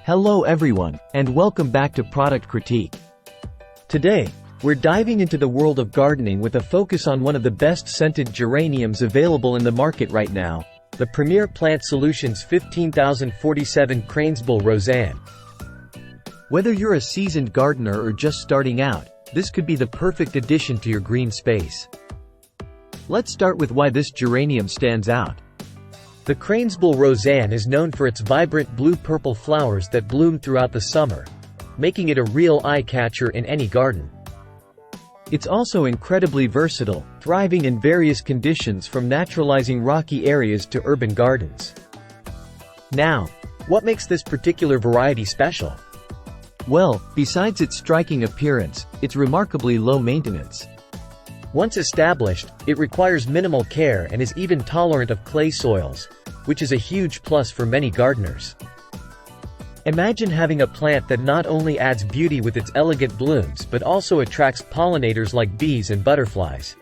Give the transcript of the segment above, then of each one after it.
Hello everyone, and welcome back to Product Critique. Today, we're diving into the world of gardening with a focus on one of the best scented geraniums available in the market right now, the Premier Plant Solutions 15047 Cranesbill Rozanne. Whether you're a seasoned gardener or just starting out, this could be the perfect addition to your green space. Let's start with why this geranium stands out. The Cranesbill Rozanne is known for its vibrant blue-purple flowers that bloom throughout the summer, making it a real eye-catcher in any garden. It's also incredibly versatile, thriving in various conditions from naturalizing rocky areas to urban gardens. Now, what makes this particular variety special? Well, besides its striking appearance, it's remarkably low maintenance. Once established, it requires minimal care and is even tolerant of clay soils, which is a huge plus for many gardeners. Imagine having a plant that not only adds beauty with its elegant blooms but also attracts pollinators like bees and butterflies.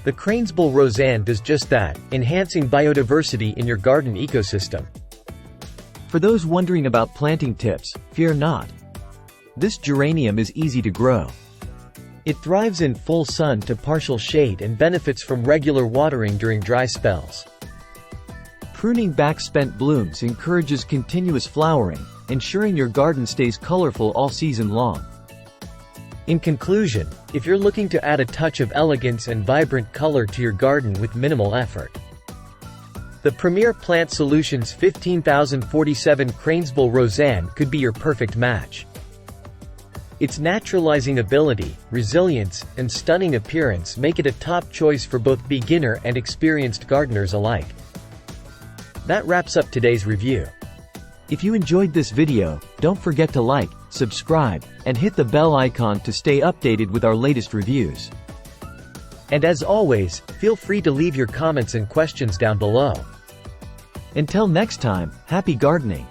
The Cranesbill Rozanne does just that, enhancing biodiversity in your garden ecosystem. For those wondering about planting tips, fear not. This geranium is easy to grow. It thrives in full sun to partial shade and benefits from regular watering during dry spells. Pruning back spent blooms encourages continuous flowering, ensuring your garden stays colorful all season long. In conclusion, if you're looking to add a touch of elegance and vibrant color to your garden with minimal effort, the Premier Plant Solutions 15047 Cranesbill Rozanne could be your perfect match. Its naturalizing ability, resilience, and stunning appearance make it a top choice for both beginner and experienced gardeners alike. That wraps up today's review. If you enjoyed this video, don't forget to like, subscribe, and hit the bell icon to stay updated with our latest reviews. And as always, feel free to leave your comments and questions down below. Until next time, happy gardening!